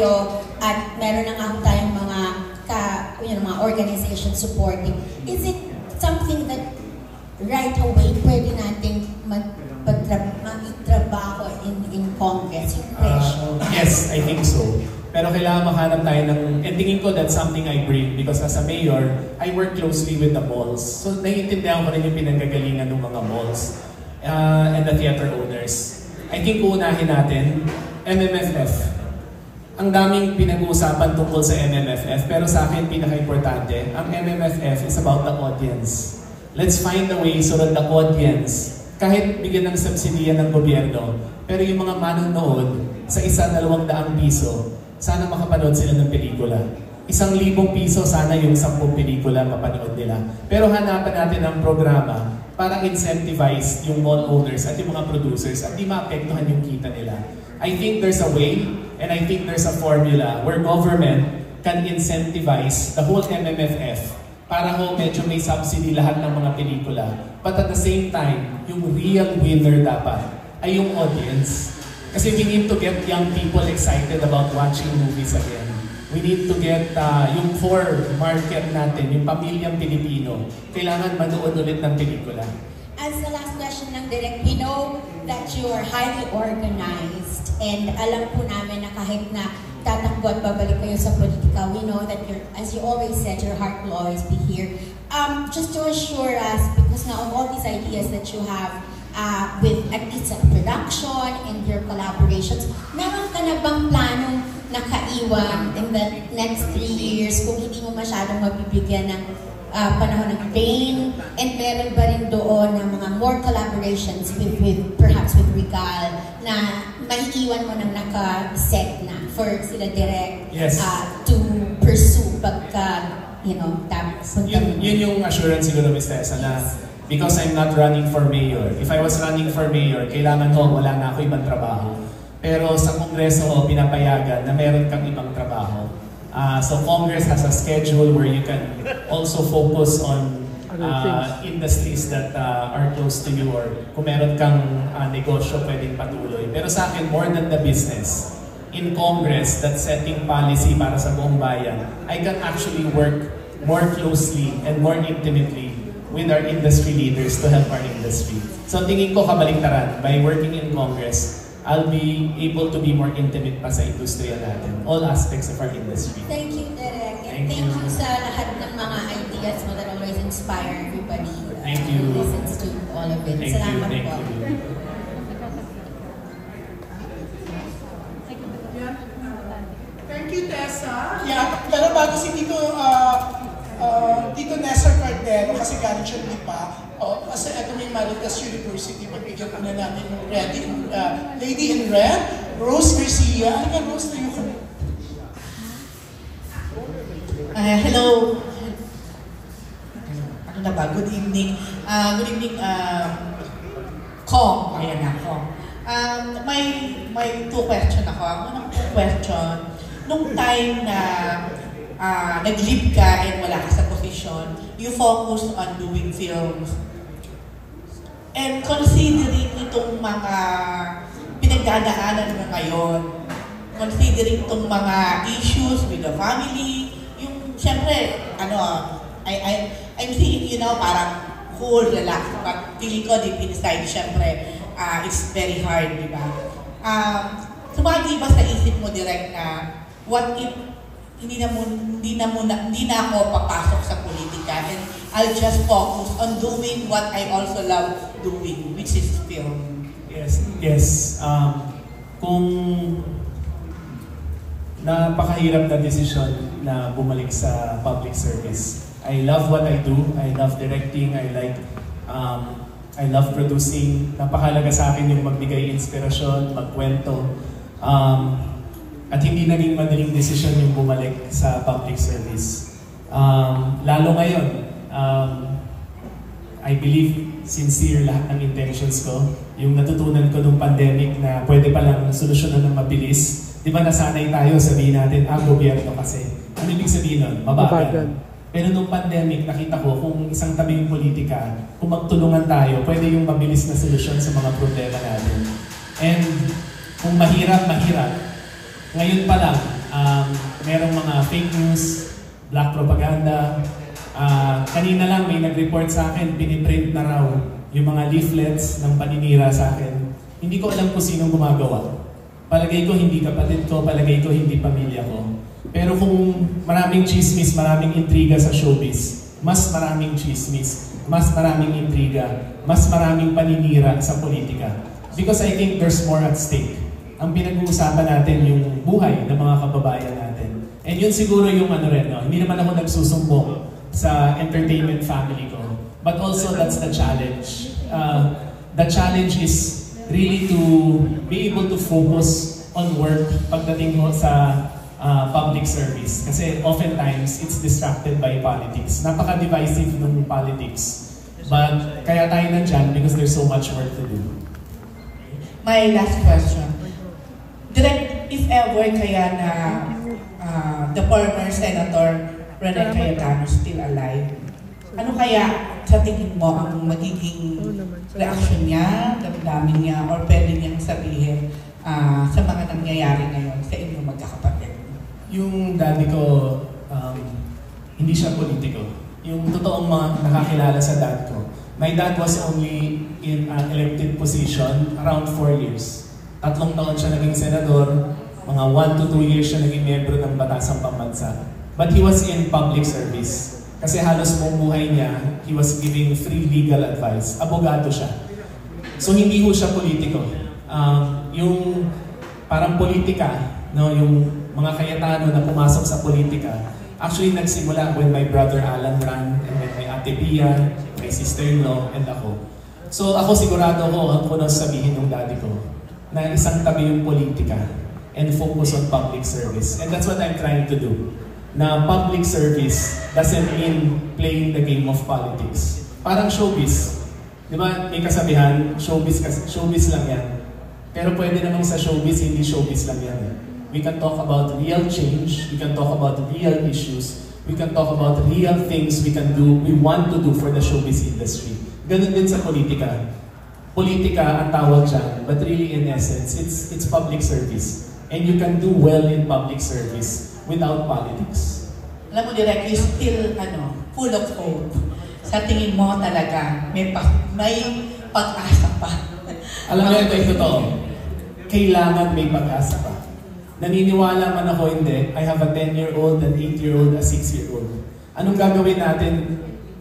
kayo at meron na nga tayong mga mga organization supporting. Is it something that right away pwede nating magtrabaho in Congress, yung pressure? Yes, I think so. Pero kailangan makahanap tayo ng, and tingin ko that's something I bring because as a mayor, I work closely with the malls. So naiintindihan ko rin yung pinanggagalingan ng mga malls and the theater owners. I think uunahin natin, MMFF. Ang daming pinag-uusapan tungkol sa MMFF, pero sa akin pinaka-importante, ang MMFF is about the audience. Let's find a way so that the audience, kahit bigyan ng subsidiya ng gobyerno, pero yung mga manonood sa 1,200 piso, sana makapanood sila ng pelikula. 1,000 piso, sana yung 10 pelikula mapanood nila. Pero hanapan natin ang programa para incentivize yung mall owners at yung mga producers at di maapektuhan yung kita nila. I think there's a way and I think there's a formula where government can incentivize the whole MMFF para ho medyo may subsidy lahat ng mga pelikula. But at the same time, yung real winner dapat ay yung audience. Kasi we need to get young people excited about watching movies again. We need to get yung core market natin, yung pamilyang Pilipino, kailangan manood ulit ng pelikula. As the last question ng Direk, we know that you are highly organized and alam po namin na kahit na tatakbo at babalik kayo sa politika, we know that as you always said, your heart will always be here. Just to assure us, because now of all these ideas that you have with at least sa production and your collaborations, meron ka na bang planong nakaiwan in the next 3 years kung hindi mo masyadong mabibigyan ng panahon ng pain, and meron ba rin doon ng mga more collaborations perhaps with Regal na maiiwan mo nang naka-set na for sila Direk to pursue pagka, tapos yun yung assurance siguro, Ms. Tessa, na because I'm not running for mayor. If I was running for mayor, kailangan ko wala na ako ibang trabaho. Pero sa Kongreso ko, pinapayagan na meron kang ibang trabaho. So Congress has a schedule where you can also focus on industries that are close to you, or kung meron kang negosyo pwedeng patuloy. Pero sa akin, more than the business, in Congress that's setting policy para sa buong bayan, I can actually work more closely and more intimately with our industry leaders to help our industry. So tingin ko kabaliktaran, by working in Congress, I'll be able to be more intimate pa sa industriya natin, all aspects of our industry. Thank you, Direk. And thank you sa lahat ng mga ideas mo that always inspire everybody who listens to all of it. Salamat po. Thank you, Tessa. Yeah, pero bago si Tito Nestor Cordero, kasi galing siya lipa, kasi ito may Maritas University, magbigyan ko na namin ng Lady in Red, Rose Garcia. Ano, Rose, tayo ka? Hello. Ano na ba? Good evening. Good evening, Kong. Ayan na, Kong. May two question ako. Ang unang question, nung time na nag-leave ka and wala ka sa position, you focused on doing films. And considering itong mga pinagdadaanan mo ngayon, considering itong mga issues with the family, yung siyempre, I'm seeing you now parang cool, relax, but feeling ko deep inside, siyempre, it's very hard, di ba? Sumagi ba sa isip mo direct na, what if hindi na ako papasok sa politika and I'll just focus on doing what I also love doing, which is film. Yes. Kung napakahirap na desisyon na bumalik sa public service. I love what I do. I love directing. I love producing. Napakahalaga sa akin yung magbigay inspirasyon, magkwento. At hindi naging madaling desisyon yung bumalik sa public service. Lalo ngayon, I believe sincere lahat ng intentions ko. Yung natutunan ko nung pandemic na pwede palang solusyonan ng mabilis. Di ba nasanay tayo, sabihin natin, gobyerno kasi. Ano ibig sabihin nun? Mabagal. Pero nung pandemic, nakita ko kung isang tabing politika, kung magtulungan tayo, pwede yung mabilis na solusyon sa mga problema natin. And kung mahirap, ngayon pa lang, Merong mga fake news, black propaganda. Kanina lang may nag-report sa akin, piniprint na raw yung mga leaflets ng paninira sa akin. Hindi ko alam kung sinong gumagawa. Palagay ko hindi kapatid ko, palagay ko hindi pamilya ko. Pero kung maraming chismis, maraming intriga sa showbiz, mas maraming chismis, mas maraming intriga, mas maraming paninira sa politika. Because I think there's more at stake. Ang pinag-uusapan natin yung buhay ng mga kababayan natin. And yun siguro yung ano rin, no? Hindi naman ako nagsusumbong sa entertainment family ko. But also that's the challenge. The challenge is really to be able to focus on work pagdating mo sa public service. Kasi oftentimes, it's distracted by politics. Napaka-divisive ng politics. But kaya tayo nandyan because there's so much work to do. My last question. Direct, if ever kaya na the former Senator Rene Cayetano still alive, ano kaya sa tingin mo ang magiging reaksyon niya, damdamin niya, or pwede niyang sabihin sa mga nangyayari ngayon sa inyong magkakapatid? Yung daddy ko, hindi siya politiko. Yung totoong mga nakakilala sa dad ko. My dad was only in an elected position around 4 years. 3 taon siya naging senador, mga 1 to 2 years siya naging miyembro ng Batasang Pambansa. But he was in public service. Kasi halos buong buhay niya, he was giving free legal advice. Abogado siya. So hindi ho siya politiko. Yung parang politika, no, yung mga Cayetano na pumasok sa politika, actually nagsimula when my brother Alan ran, and then my ate Pia, my sister-in-law, and ako. So ako sigurado ko, ang kunang sabihin ng daddy ko, na isang tabi yung politika and focus on public service. And that's what I'm trying to do. Na public service doesn't mean playing the game of politics. Parang showbiz. Di ba, may kasabihan, showbiz lang yan. Pero pwede namang sa showbiz, hindi showbiz lang yan. We can talk about real change, we can talk about real issues, we can talk about real things we can do, we want to do for the showbiz industry. Ganun din sa politika. Politika ang tawag dyan, but really in essence, it's public service. And you can do well in public service without politics. Alam mo, Direk, you still, full of hope. Sa tingin mo talaga, may pag-asa pa. Alam mo, ito yung totoo. Kailangan may pag-asa pa. Naniniwala man ako hindi, I have a 10-year-old, an 8-year-old, a 6-year-old. Anong gagawin natin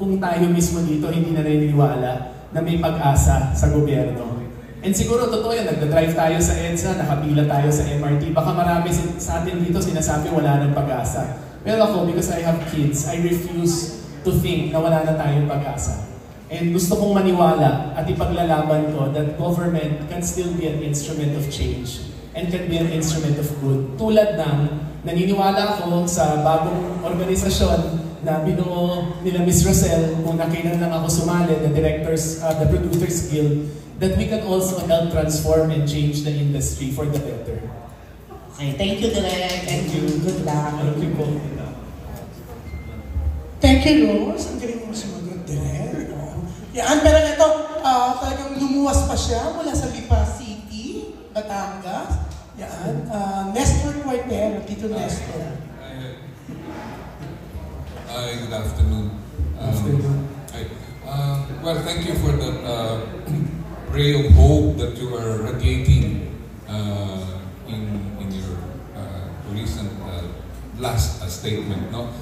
kung tayo mismo dito hindi naniniwala na may pag-asa sa gobyerno? And siguro totoo yan, nagda-drive tayo sa EDSA, nakapila tayo sa MRT. Baka marami sa atin dito sinasabi wala ng pag-asa. Pero ako, because I have kids, I refuse to think na wala na tayong pag-asa. And gusto kong maniwala at ipaglalaban ko that government can still be an instrument of change and can be an instrument of good. Tulad ng naniniwala ako sa bagong organisasyon na binuo nila Miss Rosel, kung nakailan lang ako sumali, the Producers Guild, that we can also help transform and change the industry for the better. Okay, thank you, Direk, and good luck. Thank you po. Thank you, Rose. Ang galing mo sumagot, Direk. Yan, pero ito, talagang lumuwas pa siya mula sa Lipa City, Batangas. Yan, Nestor Cuartero, Tito Nestor. Hi, good afternoon. Hi. Well, thank you for that ray of hope that you are radiating in your recent last statement. No,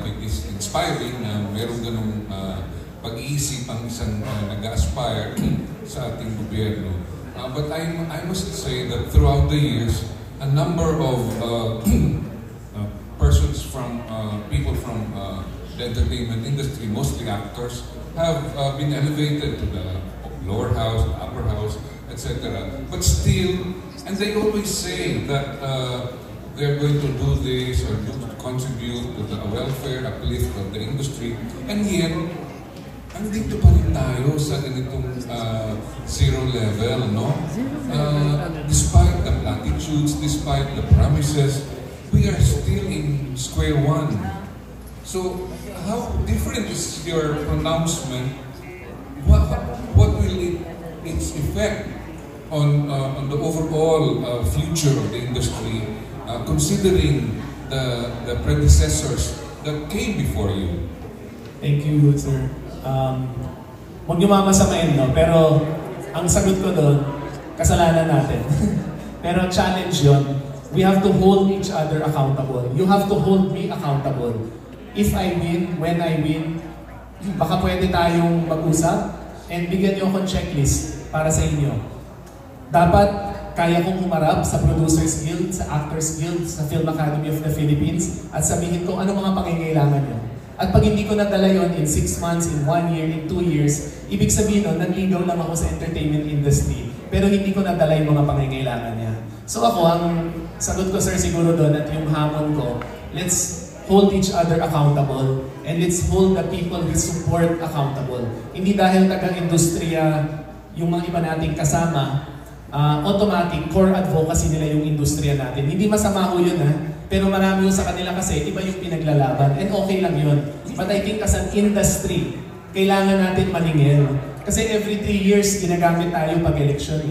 it is inspiring na meron ganung pag-iisip ang isang nag-aspire sa ating gobyerno. But I must say that throughout the years, a number of persons from people from the entertainment industry, mostly actors, have been elevated to the lower house, the upper house, etc. But still, and they always say that they're going to do this or to contribute to the welfare, uplift of the industry, and yet, andito pa rin tayo sa ganitong zero level, no? Despite the platitudes, despite the promises, we are still in square one. So, how different is your pronouncement? What will its effect on the overall future of the industry, considering the predecessors that came before you? Thank you, sir. Huwag niyo mamasamain, no? Pero ang sagot ko doon, kasalanan natin. Pero challenge yon. We have to hold each other accountable. You have to hold me accountable. If I win, when I win, baka pwede tayong mag-usap and bigyan niyo akong checklist para sa inyo. Dapat kaya kong humarap sa Producers Guild, sa Actors Guild, sa Film Academy of the Philippines at sabihin ko ano mga pangangailangan niyo. At pag hindi ko nadala yon in 6 months, in 1 year, in 2 years, ibig sabihin nun, nanligaw lang ako sa entertainment industry. Pero hindi ko nadala yung mga pangangailangan niya. So ako, ang sagot ko sir siguro doon at yung hamon ko, let's hold each other accountable and let's hold the people we support accountable. Hindi dahil taga-industriya yung mga iba nating kasama, automatic core advocacy nila yung industriya natin. Hindi masama ho yun pero marami yung sa kanila kasi iba yung pinaglalaban and okay lang yun. But I think as an industry, kailangan natin maningil. Kasi every 3 years ginagamit tayo pag-election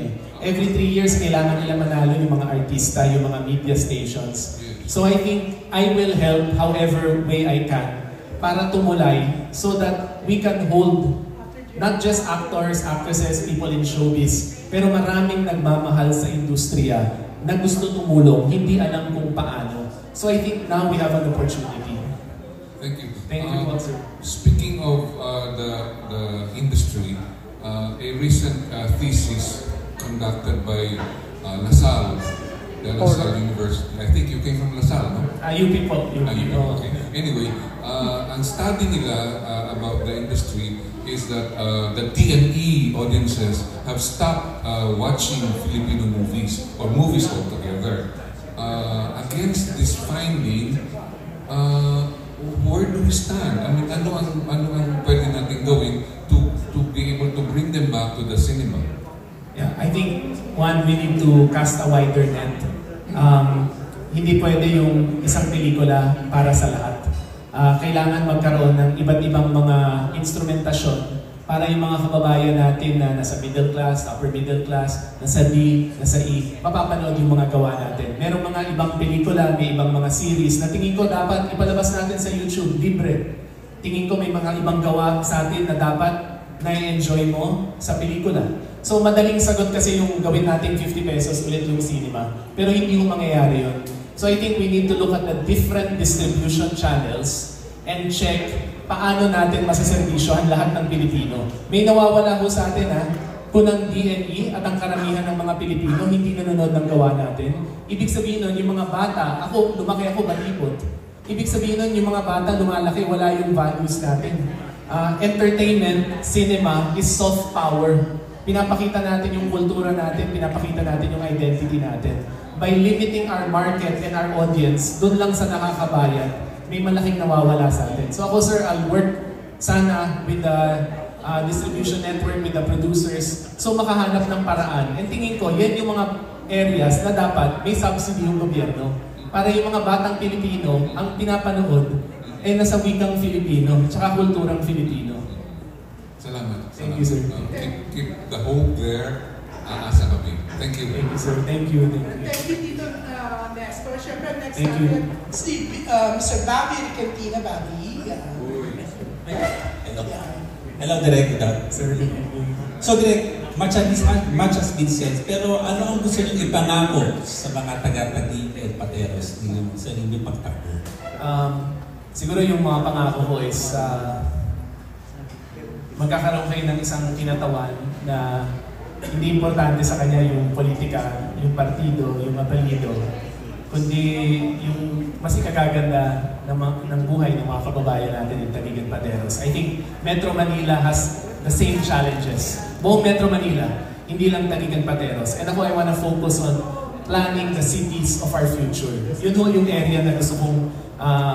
Every 3 years kailangan nila manalo yung mga artista, yung mga media stations. So I think I will help however way I can para tumulay so that we can hold not just actors, actresses, people in showbiz, pero maraming nagmamahal sa industriya na gusto tumulong, hindi alam kung paano. So I think now we have an opportunity. Thank you. Thank you, sir. Speaking of the industry, a recent thesis conducted by LaSalle, the LaSalle University. I think you came from LaSalle, no? UP po. Okay. Anyway, ang study nila about the industry is that the TNE audiences have stopped watching Filipino movies or movies altogether. Against this finding, where do we stand? I mean, ano ang pwede natin gawin to be able to bring them back to the cinema? Yeah, I think one, we need to cast a wider net. Hindi pwede yung isang pelikula para sa lahat. Kailangan magkaroon ng iba't ibang mga instrumentasyon para yung mga kababayan natin na nasa middle class, upper middle class, nasa D, nasa E, mapapanood yung mga gawa natin. Merong mga ibang pelikula, may ibang mga series na tingin ko dapat ipalabas natin sa YouTube, libre. Tingin ko may mga ibang gawa sa atin na dapat na-enjoy mo sa pelikula. So madaling sagot kasi yung gawin natin 50 pesos ulit yung cinema. Pero hindi yung mangyayari yun. So I think we need to look at the different distribution channels and check paano natin masiservisyohan lahat ng Pilipino. May nawawala ho sa atin kung ang DNE at ang karamihan ng mga Pilipino hindi nanonood ng gawa natin. Ibig sabihin nun, yung mga bata, lumaki ako balibot. Ibig sabihin nun, yung mga bata lumalaki, wala yung values natin. Entertainment, cinema is soft power. Pinapakita natin yung kultura natin, pinapakita natin yung identity natin. By limiting our market and our audience, dun lang sa nakakabayan, may malaking nawawala sa atin. So ako sir, I'll work sana with the distribution network, with the producers, so makahanap ng paraan. And tingin ko, yan yung mga areas na dapat may subsidy yung gobyerno. Para yung mga batang Pilipino, ang pinapanood ay nasa wikang Filipino, tsaka kulturang Filipino. Salamat. Thank you, sir. Keep the hope there. Aasa kami. Thank you. Thank you, sir. Thank you. Thank you, Tito Nestor. Siyempre, next Thank you. natin, Mr. Bobby Ricantina. Bobby. Hello. Hello, Direk. Sir, So, Direk, much has been said, pero ano ang gusto nyo ipangako sa mga taga-Taguig at Pateros sa inyong pagtakbo? Siguro yung mga pangako ko is magkakaroon kayo ng isang kinatawan na hindi importante sa kanya yung politika, yung partido, yung apelyido, kundi yung mas ikagaganda ng buhay ng mga kababayan natin in Taguig and Pateros. I think Metro Manila has the same challenges. Buong Metro Manila, hindi lang Taguig and Pateros. And ako, I wanna focus on planning the cities of our future. Yun ho yung area na gusto kong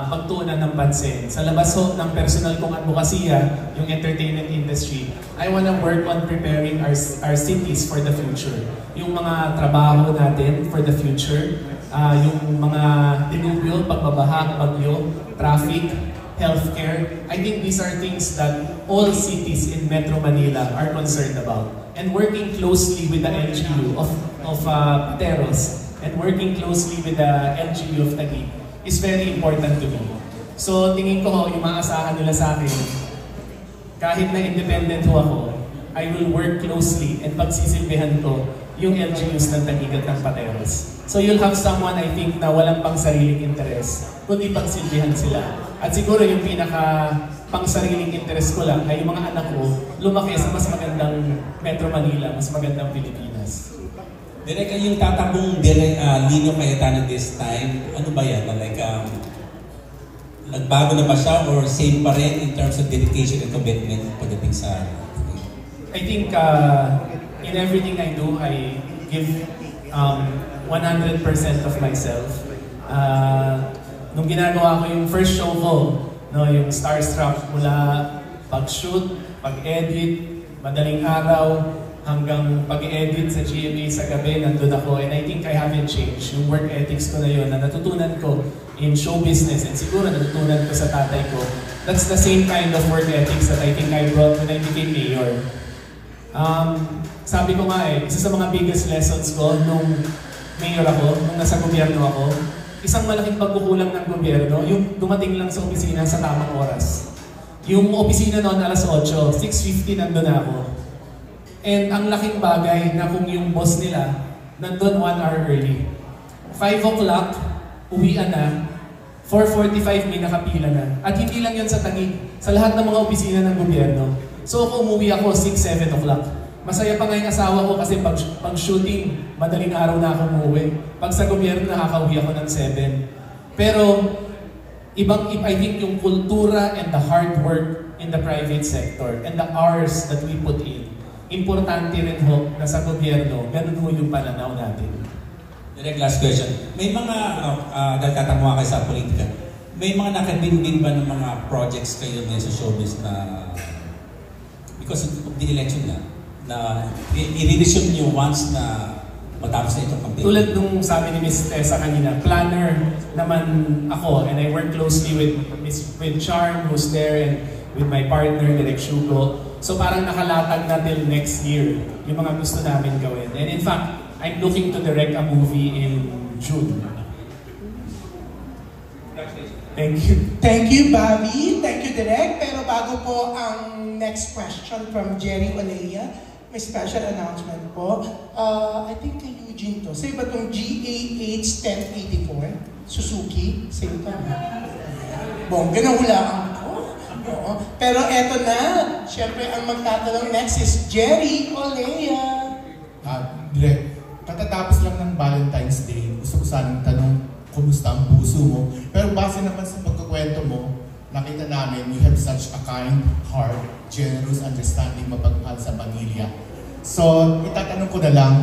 pagtuunan ng pansin. Sa labas ho ng personal kong advokasya, yung entertainment industry, I wanna work on preparing our cities for the future. Yung mga trabaho natin for the future, yung mga dilubyo, pagbabaha, bagyo, traffic, healthcare. I think these are things that all cities in Metro Manila are concerned about. And working closely with the LGU of Pateros and working closely with the LGU of Taguig, is very important to me. So tingin ko yung maasahan nila sa akin, kahit na independent ho ako, I will work closely and pagsisilbihan ko yung LGUs ng Taguig at ng Pateros. So you'll have someone, I think, na walang pang sariling interes, kundi pagsilbihan sila. At siguro yung pinaka pang sariling interes ko lang ay yung mga anak ko lumaki sa mas magandang Metro Manila, mas magandang Pilipinas. Direk, yung tatakbong Lino Cayetano this time, ano ba yan? Like, nagbago na ba siya or same pa rin in terms of dedication and commitment pagdating sa... I think in everything I do, I give 100% of myself. Nung ginagawa ko yung first show ko, no, yung Starstruck, mula pag-shoot, pag-edit, madaling araw, hanggang pag-edit sa GMA sa gabi, nandun ako. And I think I haven't changed. Yung work ethics ko na yun, na natutunan ko in show business, and siguro natutunan ko sa tatay ko, that's the same kind of work ethics that I think I brought when I became mayor. Sabi ko nga isa sa mga biggest lessons ko nung mayor ako, nung nasa gobyerno ako, isang malaking pagkukulang ng gobyerno, yung dumating lang sa opisina sa tamang oras. Yung opisina noon alas 8, 6:50 nandun na ako. And ang laking bagay na kung yung boss nila nandun 1 hour early. 5 o'clock, uwian na, 4:45 may nakapila na. At hindi lang yun sa Taguig, sa lahat ng mga opisina ng gobyerno. So kung umuwi ako 6-7 o'clock, masaya pa nga yung asawa ko kasi pag shooting, madaling araw na ako umuwi. Pag sa gobyerno, nakakauwi ako ng 7. Pero I think yung kultura and the hard work in the private sector and the hours that we put in, importante rin ho na sa gobyerno, ganun ho yung pananaw natin. Direct last question. May mga, dahil katanungan kayo sa politika, may mga nakadingding ba ng mga projects kayo ngayon sa showbiz na because of the election na i-resume nyo once na matapos na itong campaign? Tulad nung sabi ni Ms. Tessa kanina, planner naman ako, and I work closely with Charm, who's there, and with my partner, Direk Shugo. So parang nakalatag na till next year yung mga gusto namin gawin. And in fact, I'm looking to direct a movie in June. Thank you. Thank you, Bobby. Thank you, Direk. Pero bago po ang next question from Jerry Olea, may special announcement po. I think kay Eugene to. Sa'yo ba itong GAH 1084? Suzuki? Sa'yo ito na. Bongga na hulaan ko. Oo. Pero eto na. Siyempre, ang magtatanong next is Jerry Olea. Direk, katatapos lang ng Valentine's Day, gusto ko sanang tanong, kumusta ang puso mo? Pero base naman sa pagkukwento mo, nakita namin you have such a kind heart, generous, understanding, mapagmahal sa pamilya. So, itatanong ko na lang,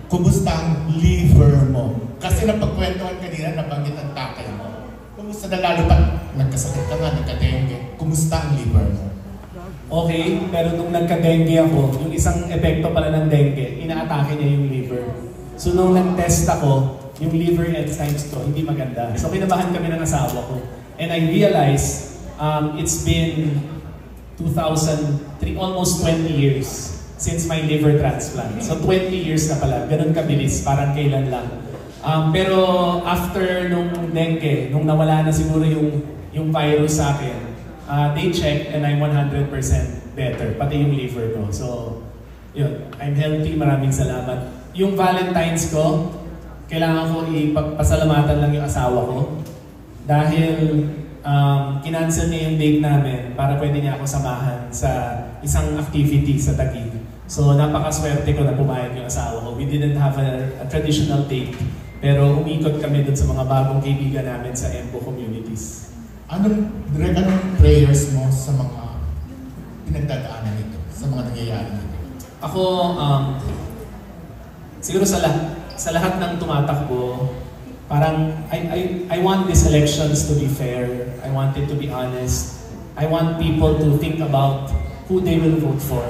kumusta ang liver mo? Kasi napagkwentuhan kanina, nabanggit ang tatay mo. Kumusta na lalo pa, nagkasakit ka nga, nagka-dengue. Kumusta ang liver mo? Okay, pero nung nagka-dengue ako, yung isang epekto pala ng dengue, inaatake niya yung liver. So nung nag-test ako, yung liver enzymes ko, hindi maganda. So kinabahan kami ng asawa ko. And I realized, it's been 2003, almost 20 years since my liver transplant. So 20 years na pala, ganun kabilis, parang kailan lang. Pero after nung dengue, nung nawala na siguro yung virus sa akin, they checked and I'm 100% better, pati yung liver ko. So, yun, I'm healthy, maraming salamat. Yung Valentine's ko, kailangan ko ipagpasalamatan lang yung asawa ko dahil kinancel niya yung date namin para pwede niya ako samahan sa isang activity sa Taguig. So, napakaswerte ko na pumayag yung asawa ko. We didn't have a traditional date, pero umikot kami dun sa mga bagong kaibigan namin sa Embo communities. Anong prayers mo sa mga pinagdadaanan nito, sa mga nangyayari nito? Ako, siguro sa lahat ng tumatakbo, parang I want these elections to be fair. I want it to be honest. I want people to think about who they will vote for.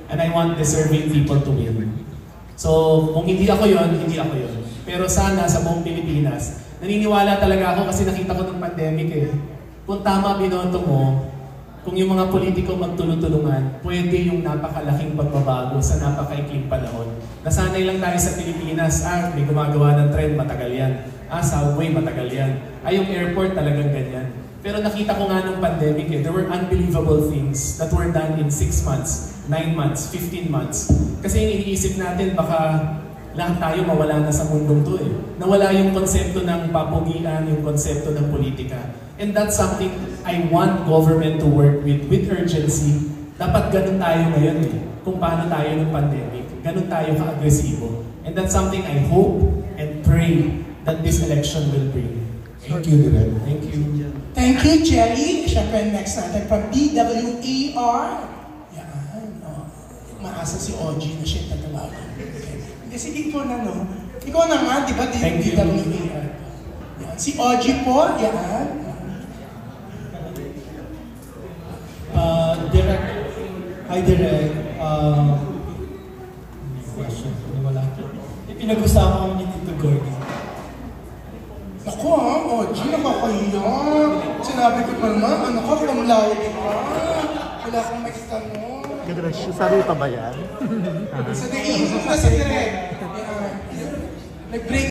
And I want deserving people to win. So, kung hindi ako yun, hindi ako yun. Pero sana sa buong Pilipinas, naniniwala talaga ako kasi nakita ko ng pandemic eh. Kung tama binoto mo, kung yung mga politiko magtulong-tulungan, pwede yung napakalaking pagbabago sa napakaikling panahon. Nasanay lang tayo sa Pilipinas, may gumagawa ng trend, matagal yan. Subway, matagal yan. Yung airport talagang ganyan. Pero nakita ko nga nung pandemic there were unbelievable things that were done in 6 months, 9 months, 15 months. Kasi yung iniisip natin baka lahat tayo mawala na sa mundong to eh. Nawala yung konsepto ng papugian, yung konsepto ng politika. And that's something I want government to work with urgency. Dapat ganun tayo ngayon eh. Kung paano tayo ng pandemic. Ganun tayo ka-agresibo. And that's something I hope and pray that this election will bring. Thank you, Direk. Thank you. Thank you, Jerry. Siyempre, next natin from DWAR. Yan. Maasa si OG na siya tatawagin. Okay. Hindi, sige ikaw na, no? Ikaw na nga, di ba? Thank you. DWAR. Yan. Si OG po, yan. Direk, hi Direk. Question, wala. Pinag-usapan kami ni Tito Gordy. Ako OG, nakakahiya. Sinabi ko pa naman, ano ka, from Laudi ka. Wala kang may tanong. Sabi pa ba yan? Sa diisip na si Direk. Nag-break